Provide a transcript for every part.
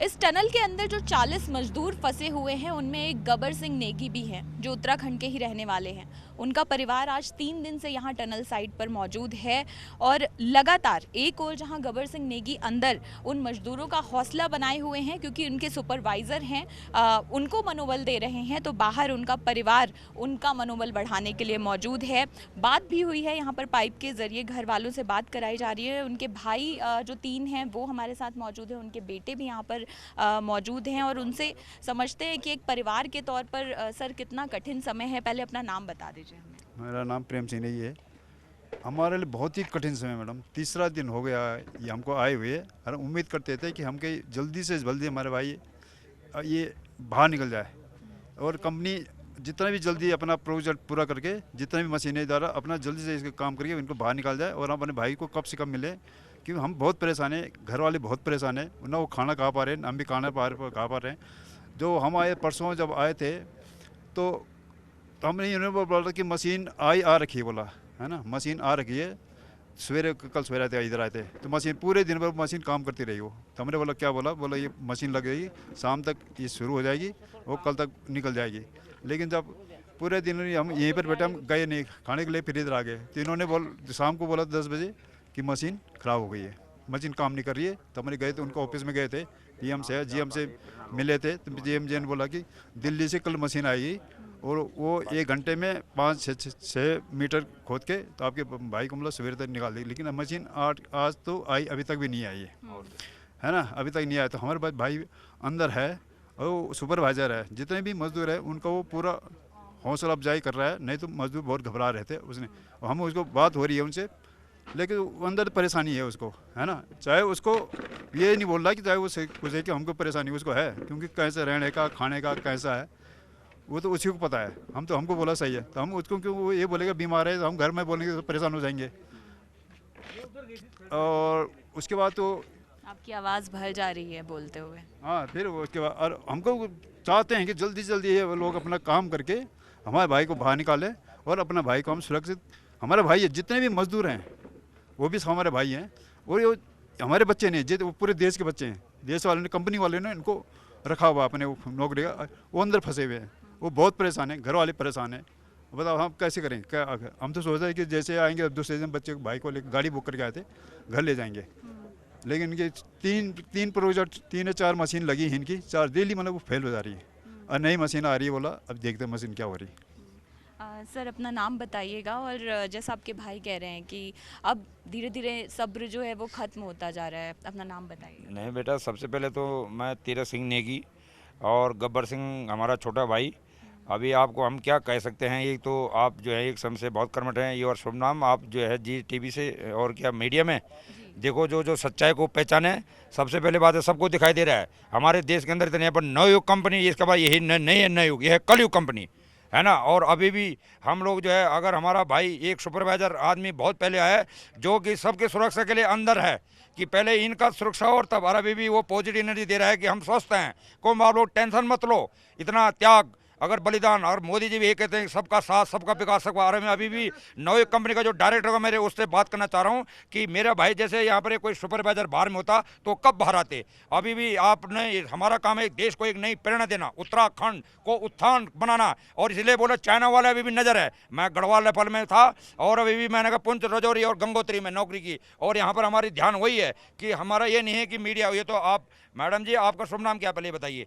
इस टनल के अंदर जो 40 मजदूर फंसे हुए हैं उनमें एक गबर सिंह नेगी भी हैं जो उत्तराखंड के ही रहने वाले हैं। उनका परिवार आज 3 दिन से यहाँ टनल साइट पर मौजूद है और लगातार एक और जहाँ गबर सिंह नेगी अंदर उन मजदूरों का हौसला बनाए हुए हैं क्योंकि उनके सुपरवाइज़र हैं, उनको मनोबल दे रहे हैं, तो बाहर उनका परिवार उनका मनोबल बढ़ाने के लिए मौजूद है। बात भी हुई है यहाँ पर पाइप के ज़रिए, घर वालों से बात कराई जा रही है। उनके भाई जो 3 हैं वो हमारे साथ मौजूद हैं, उनके बेटे भी यहाँ पर मौजूद हैं और उनसे समझते हैं कि एक परिवार के तौर पर सर कितना कठिन समय है। पहले अपना नाम बता दीजिए हमें। मेरा नाम प्रेम सिंह नहीं है। हमारे लिए बहुत ही कठिन समय मैडम, तीसरा दिन हो गया ये हमको आए हुए, और उम्मीद करते थे कि हम कहीं जल्दी से जल्दी हमारे भाई ये बाहर निकल जाए और कंपनी जितना भी जल्दी अपना प्रोजेक्ट पूरा करके जितने भी मशीनें द्वारा अपना जल्दी से इसका काम करके इनको बाहर निकाल जाए और हम अपने भाई को कब से कब मिले, क्योंकि हम बहुत परेशान हैं, घर वाले बहुत परेशान हैं, ना वो खाना खा पा रहे हैं, हम भी खाना खा पा रहे हैं। जो हम आए परसों जब आए थे तो हमने इन्होंने बोला कि मशीन आ रखी है, बोला है ना, मशीन आ रखी है। कल सवेरे आते इधर आए थे तो मशीन पूरे दिन भर मशीन काम करती रही वो। तो हमने बोला क्या, बोला ये मशीन लग गई, शाम तक ये शुरू हो जाएगी और कल तक निकल जाएगी। लेकिन जब पूरे दिन हम यहीं पर बैठे, हम गए नहीं खाने के लिए, फिर इधर आ गए तो इन्होंने शाम को बोला 10 बजे कि मशीन ख़राब हो गई है, मशीन काम नहीं कर रही है। तो हमने गए थे उनको ऑफिस में गए थे, जीएम से मिले थे। तो जीएम जी ने बोला कि दिल्ली से कल मशीन आएगी और वो 1 घंटे में 5-6 मीटर खोद के तो आपके भाई को मतलब सवेरे तक निकाल देगी। लेकिन मशीन आज तो आई, अभी तक भी नहीं आई है ना, अभी तक नहीं आया। तो हमारे भाई अंदर है और वो सुपरवाइज़र है, जितने भी मजदूर है उनका वो पूरा हौसला अफजाई कर रहा है, नहीं तो मजदूर बहुत घबरा रहे थे उसने। और हम उसको बात हो रही है उनसे, लेकिन वो अंदर परेशानी है उसको, है ना, चाहे उसको ये नहीं बोल रहा कि चाहे वो कुछ है कि हमको परेशानी उसको है, क्योंकि कैसे रहने का खाने का कैसा है वो तो उसी को पता है। हमको बोला सही है, तो हम उसको क्यों वो ये बोलेगा बीमार है तो हम घर में बोलेंगे तो परेशान हो जाएंगे। और उसके बाद तो आपकी आवाज़ भर जा रही है बोलते हुए। हाँ, फिर उसके बाद और हमको चाहते हैं कि जल्दी से जल्दी ये लोग अपना काम करके हमारे भाई को बाहर निकालें और अपना भाई को हम सुरक्षित, हमारे भाई है जितने भी मजदूर हैं वो भी हमारे भाई हैं और ये हमारे बच्चे नहीं, वो पूरे देश के बच्चे हैं। देश वाले ने, कंपनी वाले ने इनको रखा हुआ अपने नौकरी का, वो अंदर फंसे हुए हैं, वो बहुत परेशान है, घर वाले परेशान हैं। बताओ हम कैसे करें क्या? हम तो सोच रहे हैं कि जैसे आएंगे दूसरे दिन बच्चे भाई को लेकर गाड़ी बुक करके आए थे, घर ले जाएंगे। लेकिन इनके तीन प्रोजेक्ट 3 या 4 मशीन लगी हैं इनकी, 4 डेली मतलब वो फेल हो जा रही है और नई मशीन आ रही है। बोला अब देखते हैं मशीन क्या हो रही है। सर अपना नाम बताइएगा और जैसा आपके भाई कह रहे हैं कि अब धीरे धीरे सब्र जो है वो ख़त्म होता जा रहा है, अपना नाम बताइए। नहीं बेटा, सबसे पहले तो मैं तीरथ सिंह नेगी और गब्बर सिंह हमारा छोटा भाई। अभी आपको हम क्या कह सकते हैं, ये तो आप जो है एक समय से बहुत कर्मठ हैं, ये और शुभ नाम आप जो है जी टीवी से और क्या मीडिया में देखो, जो सच्चाई को पहचाने। सबसे पहले बात है सबको दिखाई दे रहा है हमारे देश के अंदर इतने पर नवयुग कंपनी, इसके बाद यही नहीं है नवयुग, यह है कलयुग कंपनी, है ना। और अभी भी हम लोग जो है, अगर हमारा भाई एक सुपरवाइजर आदमी बहुत पहले आया है जो कि सबकी सुरक्षा के लिए अंदर है, कि पहले इनका सुरक्षा और तब, और अभी भी वो पॉजिटिव एनर्जी दे रहा है कि हम स्वस्थ हैं, कोई आप लोग टेंशन मत लो, इतना त्याग अगर बलिदान। और मोदी जी भी ये कहते हैं सबका साथ सबका विकास सबका। और मैं अभी भी नवयुग कंपनी का जो डायरेक्टर होगा मेरे, उससे बात करना चाह रहा हूँ कि मेरा भाई जैसे यहाँ पर कोई सुपरवाइजर बाहर में होता तो कब बाहर आते। अभी भी आपने, हमारा काम है देश को एक नई प्रेरणा देना, उत्तराखंड को उत्थान बनाना। और इसलिए बोले चाइना वाले अभी भी नजर है। मैं गढ़वाल राइफल में था और अभी भी मैंने कहा पुंछ, रजौरी और गंगोत्री में नौकरी की, और यहाँ पर हमारी ध्यान वही है कि हमारा ये नहीं है कि मीडिया। ये तो आप मैडम जी, आपका शुभ नाम क्या पहले बताइए?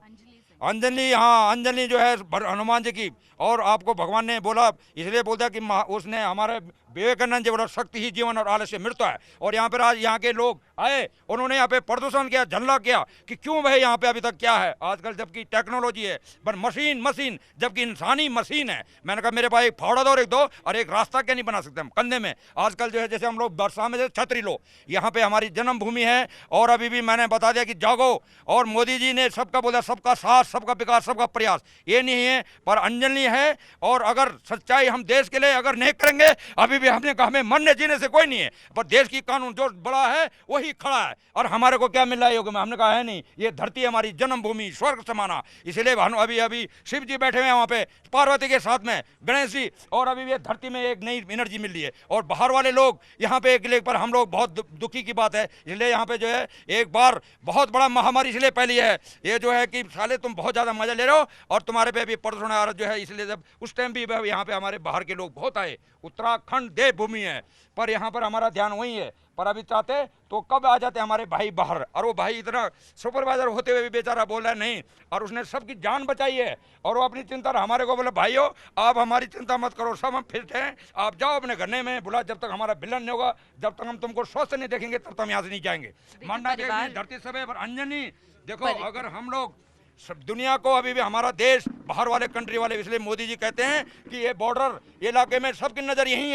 अंजलि। हाँ, अंजलि जो है हनुमान जी की, और आपको भगवान ने बोला, इसलिए बोलता कि उसने हमारे विवेकानंद जी बोला शक्ति ही जीवन और आलस्य मृत्यु है। और यहाँ पर आज यहाँ के लोग आए, उन्होंने यहाँ पे प्रदूषण किया, झल्ला किया कि क्यों भाई यहाँ पे अभी तक क्या है आजकल, जबकि टेक्नोलॉजी है पर मशीन जबकि इंसानी मशीन है। मैंने कहा मेरे भाई फावड़ा दो एक दो, और एक रास्ता क्या नहीं बना सकते हम कंधे में। आजकल जो है जैसे हम लोग बरसा में छतरी लो, यहाँ पे हमारी जन्मभूमि है। और अभी भी मैंने बता दिया कि जागो, और मोदी जी ने सबका बोला सबका साथ सबका विकास सबका प्रयास, ये नहीं है पर अंजलि है। और अगर सच्चाई हम देश के लिए अगर नहीं करेंगे, अभी अभी भी हमने कहा हमें मरने जीने से कोई नहीं है, पर देश की कानून जो बड़ा है वही खड़ा है। और हमारे को क्या मिल रहा है योग में, हमने कहा है नहीं, ये धरती हमारी जन्मभूमि स्वर्ग समाना। इसलिए अभी अभी शिव जी बैठे हुए हैं वहाँ पे पार्वती के साथ में, गणेश जी, और अभी ये धरती में एक नई एनर्जी मिल रही है। और बाहर वाले लोग यहाँ पे एक लेख पर हम लोग बहुत दुखी की बात है, इसलिए यहाँ पे जो है एक बार बहुत बड़ा महामारी इसलिए फैली है, ये जो है कि साले तुम बहुत ज़्यादा मजा ले रहे हो और तुम्हारे पे भी प्रदूषण आ रहा जो है। इसलिए जब उस टाइम भी यहाँ पे हमारे बाहर के लोग बहुत आए, उत्तराखंड देवभूमि है, पर यहाँ पर हमारा ध्यान वही है। पर अभी चाहते तो कब आ जाते हमारे भाई बाहर, और वो भाई इतना सुपरवाइजर होते हुए भी बेचारा बोल रहा है नहीं, और उसने सबकी जान बचाई है और वो अपनी चिंता हमारे को बोले भाइयों आप हमारी चिंता मत करो, सब हम फिट हैं, आप जाओ अपने घर में बुला, जब तक हमारा बिलन नहीं होगा, जब तक हम तुमको स्वस्थ नहीं देखेंगे तब तक हम यहाँ से नहीं जाएंगे। मानना चाहिए धरती सब है, पर अंजनी देखो अगर हम लोग सब दुनिया को अभी भी हमारा देश बाहर वाले कंट्री वाले, इसलिए मोदी जी कहते हैं कि ये बॉर्डर इलाके में सबकी नज़र यही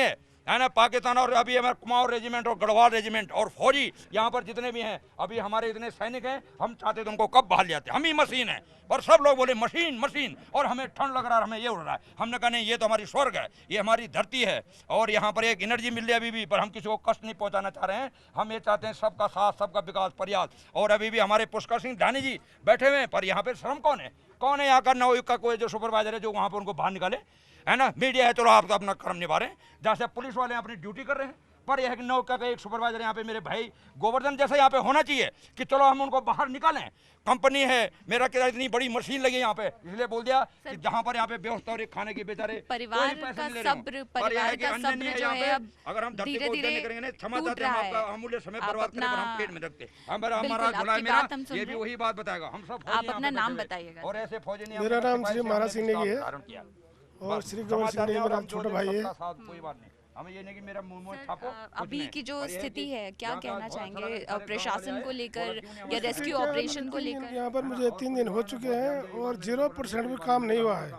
है ना, पाकिस्तान और अभी हमारे कुमाऊं रेजिमेंट और गढ़वाल रेजिमेंट और फौजी यहाँ पर जितने भी हैं, अभी हमारे इतने सैनिक हैं, हम चाहते थे उनको कब बाहर ले आते, हम ही मशीन है, पर सब लोग बोले मशीन मशीन, और हमें ठंड लग रहा है, हमें ये उड़ रहा है। हमने कहा नहीं, ये तो हमारी स्वर्ग है, ये हमारी धरती है और यहाँ पर एक एनर्जी मिल रही है अभी भी, पर हम किसी को कष्ट नहीं पहुँचाना चाह रहे हैं। हम ये चाहते हैं सबका साथ, सबका विकास, प्रयास। और अभी भी हमारे पुष्कर सिंह धानी जी बैठे हुए हैं, पर यहाँ पर श्रम कौन है यहाँ का नवयुग का कोई जो सुपरवाइजर है जो वहाँ पर उनको बाहर निकाले, है ना। मीडिया है, चलो आप तो अपना कर्म निभा रहे हैं, जहाँ से पुलिस वाले अपनी ड्यूटी कर रहे हैं, पर यह नौका का एक सुपरवाइजर यहाँ पे मेरे भाई गोवर्धन जैसा यहाँ पे होना चाहिए कि चलो हम उनको बाहर निकालें। कंपनी है, मेरा क्या इतनी बड़ी मशीन लगी यहाँ पे, इसलिए बोल दिया कि जहाँ पर यहाँ पे व्यवस्था हो रही खाने की, बेचारे परिवार का सब्र, परिवार का सब्र जो है अब अगर हम धरती को धीरे-धीरे करेंगे ना, क्षमा टूट चाहते हैं, रहा हम आपका है। अमूल्य समय आप बर्बाद करें, पर हम अपना- पेट में रखते हमारा बिल्कुल, हमारा झोला है आपकी मेरा, बात हम सुन ये भी रहे हैं। वही बात बताएगा। हम सब आप अपना नाम बताइएगा। और ऐसे फौजी ने मेरा नाम श्री महाराज सिंह नेगी है और और श्री गौर सिंह नेगी मेरा छोटा भाई है। कोई बात नहीं, हमें ये नहीं कि मेरा मुंह छापो। अभी की जो स्थिति है क्या कहना चाहेंगे प्रशासन को लेकर या रेस्क्यू ऑपरेशन को लेकर? यहाँ पर मुझे 3 दिन हो चुके हैं और 0% भी काम नहीं हुआ है।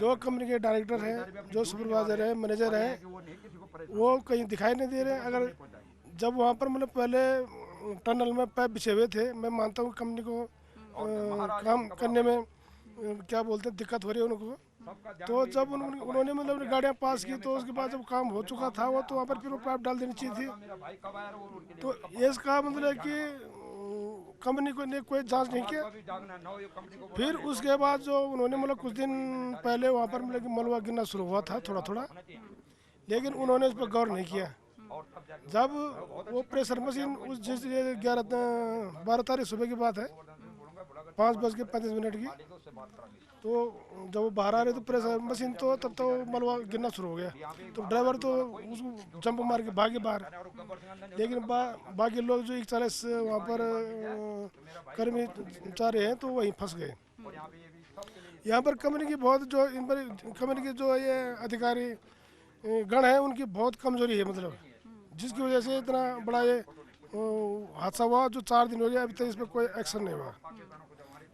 जो कंपनी के डायरेक्टर हैं, जो सुपरवाइजर है, मैनेजर हैं, वो कहीं दिखाई नहीं दे रहे। अगर जब वहाँ पर मतलब पहले टनल में पाइप बिछे हुए थे, मैं मानता हूँ कंपनी को काम करने में क्या बोलते हैं दिक्कत हो रही है उनको, तो जब उन्होंने मतलब गाड़ियाँ पास की तो उसके बाद जब काम हो चुका था वो, तो वहाँ पर फिर वो पाइप डाल देनी चाहिए थी। तो इसका मतलब है कि कंपनी को ने कोई जांच नहीं किया। फिर उसके बाद जो उन्होंने मतलब कुछ दिन पहले वहाँ पर मतलब मलबा गिरना शुरू हुआ था थोड़ा थोड़ा, लेकिन उन्होंने उस पर गौर नहीं किया। जब वो प्रेशर मशीन उस जिस 12 तारीख सुबह की बात है, 5:35 की, तो जब वो बाहर आ रहे तो प्रेशर मशीन तो तब तो मलबा गिरना शुरू हो गया, तो ड्राइवर तो उसको जंप मार के भागे बाहर, लेकिन बाकी लोग जो 41 वहाँ पर कर्मचारी हैं तो वहीं फंस गए। यहाँ पर कंपनी की बहुत जो इन पर कंपनी के जो ये अधिकारी गण है उनकी बहुत कमजोरी है, मतलब जिसकी वजह से इतना बड़ा ये हादसा हुआ जो 4 दिन हो गया अभी तक इस पर कोई एक्शन नहीं हुआ।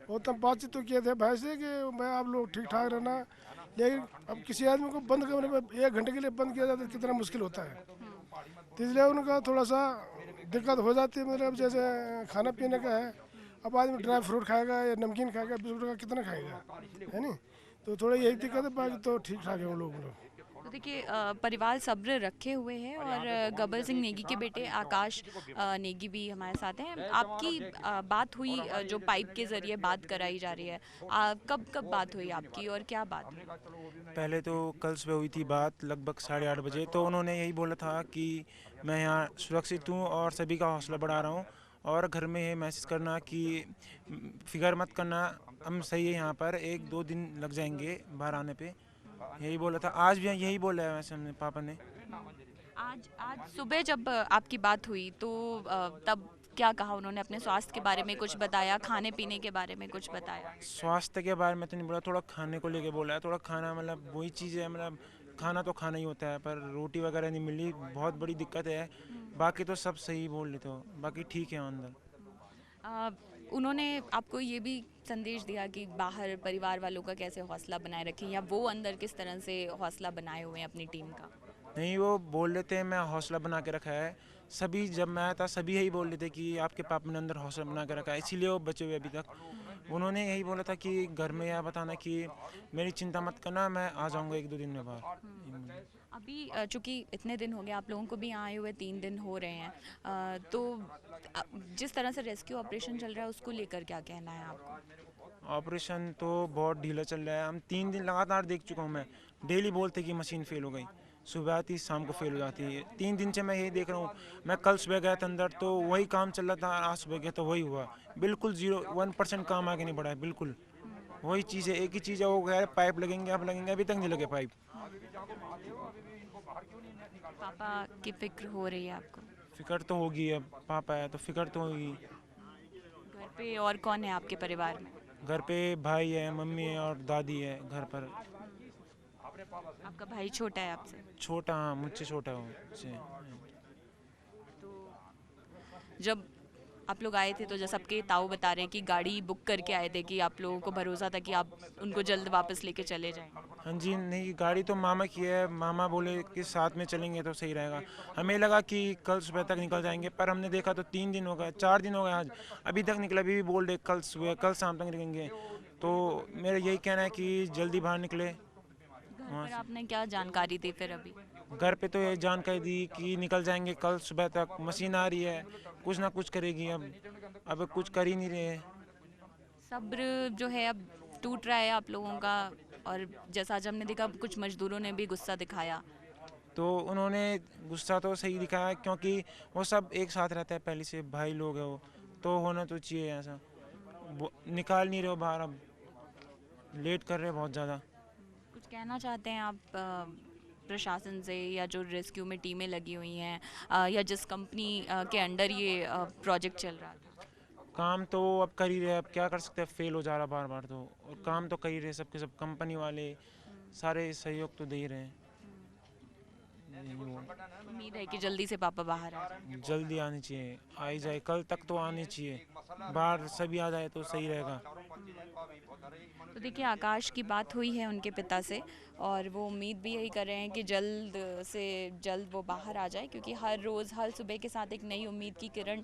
और तब बातचीत तो किए थे भाई से कि मैं आप लोग ठीक ठाक रहना, लेकिन अब किसी आदमी को बंद कमरे में 1 घंटे के लिए बंद किया जाता है कितना मुश्किल होता है, तो इसलिए उनका थोड़ा सा दिक्कत हो जाती है। मतलब जैसे खाना पीने का है, अब आदमी ड्राई फ्रूट खाएगा या नमकीन खाएगा, बिस्कुट का कितना खाएगा, है नहीं, तो थोड़ा यही दिक्कत है, बाकी तो ठीक ठाक है वो लोग। तो देखिए परिवार सब्र रखे हुए है और गब्बर सिंह नेगी के बेटे आकाश नेगी भी हमारे साथ हैं। आपकी बात हुई जो पाइप के ज़रिए बात कराई जा रही है, कब बात हुई आपकी और क्या बात हुई? पहले तो कल सुबह हुई थी बात लगभग 8:30 बजे, तो उन्होंने यही बोला था कि मैं यहाँ सुरक्षित हूँ और सभी का हौसला बढ़ा रहा हूँ, और घर में ये मैसेज करना कि फिक्र मत करना, हम सही है, यहाँ पर 1-2 दिन लग जाएंगे बाहर आने पे, यही बोला था। आज भी यही बोला है वैसे हमने पापा ने। आज सुबह जब आपकी बात हुई तो तब क्या कहा उन्होंने? अपने स्वास्थ्य के बारे में कुछ बताया, खाने पीने के बारे में कुछ बताया? स्वास्थ्य के बारे में तो नहीं बोला, थोड़ा खाने को लेके बोला है। थोड़ा खाना मतलब वही चीज़ है, मतलब खाना तो खाना ही होता है, पर रोटी वगैरह नहीं मिली, बहुत बड़ी दिक्कत है। बाकी तो सब सही बोल रहे, तो बाकी ठीक है अंदर। उन्होंने आपको ये भी संदेश दिया कि बाहर परिवार वालों का कैसे हौसला बनाए रखें, या वो अंदर किस तरह से हौसला बनाए हुए हैं अपनी टीम का? नहीं, वो बोल रहे थे मैं हौसला बना के रखा है। सभी जब मैं आया था सभी यही बोल रहे थे कि आपके पापा ने अंदर हौसला बना के रखा है, इसीलिए वो बचे हुए अभी तक। उन्होंने यही बोला था कि घर में यह बताना कि मेरी चिंता मत करना, मैं आ जाऊंगा 1-2 दिन में बाहर। अभी चूंकि इतने दिन हो गए आप लोगों को भी यहाँ आए हुए 3 दिन हो रहे हैं, तो जिस तरह से रेस्क्यू ऑपरेशन चल रहा है उसको लेकर क्या कहना है आपको? ऑपरेशन तो बहुत ढीला चल रहा है। हम 3 दिन लगातार देख चुका हूँ मैं, डेली बोलते कि मशीन फेल हो गई, सुबह आती शाम को फेल हो जाती है। 3 दिन से मैं यही देख रहा हूँ। मैं कल सुबह गया था अंदर तो वही काम चल रहा था, आज सुबह गया तो वही हुआ। बिल्कुल 1% काम आगे नहीं बढ़ा है, बिल्कुल वही चीज़ है। एक ही चीज़ है, वो कह रहे पाइप लगेंगे, अब लगेंगे, अभी तक नहीं लगे पाइप। पापा की फिक्र हो रही है आपको? फिक्र तो होगी, अब पापा है तो फिक्र तो होगी। घर पे और कौन है आपके परिवार में? घर पे भाई है, मम्मी है और दादी है घर पर। आपका भाई छोटा है आपसे? छोटा, हाँ मुझसे छोटा है वो मुझसे। तो जब आप लोग आए थे तो जैसे आपके ताऊ बता रहे हैं कि गाड़ी बुक करके आए थे कि आप लोगों को भरोसा था कि आप उनको जल्द वापस लेके चले जाएंगे। हाँ जी, नहीं गाड़ी तो मामा की है, मामा बोले कि साथ में चलेंगे तो सही रहेगा। हमें लगा कि कल सुबह तक निकल जाएंगे, पर हमने देखा तो 3 दिन हो गए, 4 दिन हो गए आज, अभी तक निकला। अभी भी बोल रहे कल सुबह, कल शाम तक निकलेंगे। तो मेरा यही कहना है कि जल्दी बाहर निकले घर वहाँ पर से। आपने क्या जानकारी दी फिर अभी? घर पे तो ये जानकारी दी कि निकल जाएंगे कल सुबह तक, मशीन आ रही है, कुछ ना कुछ करेगी। अब कुछ कर ही नहीं रहे हैं। सब्र जो है अब टूट रहा है आप लोगों का, और जैसा आज हमने देखा कुछ मजदूरों ने भी गुस्सा दिखाया। तो उन्होंने गुस्सा तो सही दिखाया, क्योंकि वो सब एक साथ रहता है पहले से, भाई लोग हैं वो, तो होना तो चाहिए ऐसा। वो निकाल नहीं रहे हो बाहर, अब लेट कर रहे हैं बहुत ज़्यादा। कुछ कहना चाहते हैं आप प्रशासन से, या जो रेस्क्यू में टीमें लगी हुई हैं, या जिस कंपनी के अंडर ये प्रोजेक्ट चल रहा था? काम तो अब कर ही रहे हैं, अब क्या कर सकते हैं, फेल हो जा रहा बार बार तो। और काम तो कर ही रहे सबके सब, कंपनी वाले सारे सहयोग तो दे ही रहे हैं। यही वो, उम्मीद है कि जल्दी से पापा बाहर आ जाए। जल्दी आनी चाहिए, आ ही जाए, कल तक तो आनी चाहिए, बाहर सभी आ जाए तो सही रहेगा। तो देखिए, आकाश की बात हुई है उनके पिता से, और वो उम्मीद भी यही कर रहे हैं कि जल्द से जल्द वो बाहर आ जाए, क्योंकि हर रोज़ हर सुबह के साथ एक नई उम्मीद की किरण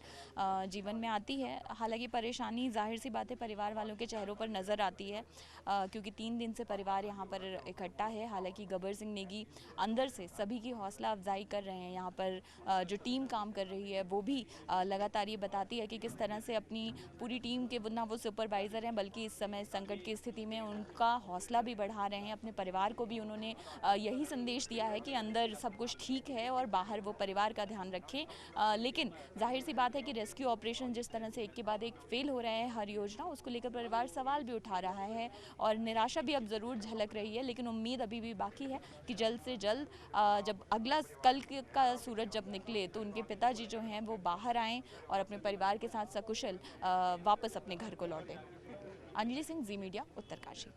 जीवन में आती है। हालांकि परेशानी जाहिर सी बात है परिवार वालों के चेहरों पर नज़र आती है, क्योंकि 3 दिन से परिवार यहाँ पर इकट्ठा है। हालांकि गब्बर सिंह नेगी अंदर से सभी की हौसला अफजाई कर रहे हैं। यहाँ पर जो टीम काम कर रही है वो भी लगातार ये बताती है कि किस तरह से अपनी पूरी टीम के ना वो सुपरवाइज़र हैं, बल्कि इस समय संकट की स्थिति में उनका हौसला भी बढ़ा रहे हैं। अपने परिवार को भी उन्होंने यही संदेश दिया है कि अंदर सब कुछ ठीक है और बाहर वो परिवार का ध्यान रखें। लेकिन जाहिर सी बात है कि रेस्क्यू ऑपरेशन जिस तरह से एक के बाद एक फेल हो रहे हैं, हर योजना उसको लेकर परिवार सवाल भी उठा रहा है, और निराशा भी अब ज़रूर झलक रही है। लेकिन उम्मीद अभी भी बाकी है कि जल्द से जल्द जब अगला कल का सूरज जब निकले तो उनके पिताजी जो हैं वो बाहर आएँ और अपने परिवार के साथ सकुशल वापस अपने घर को लौटें। अंजलि सिंह, जी मीडिया, उत्तरकाशी।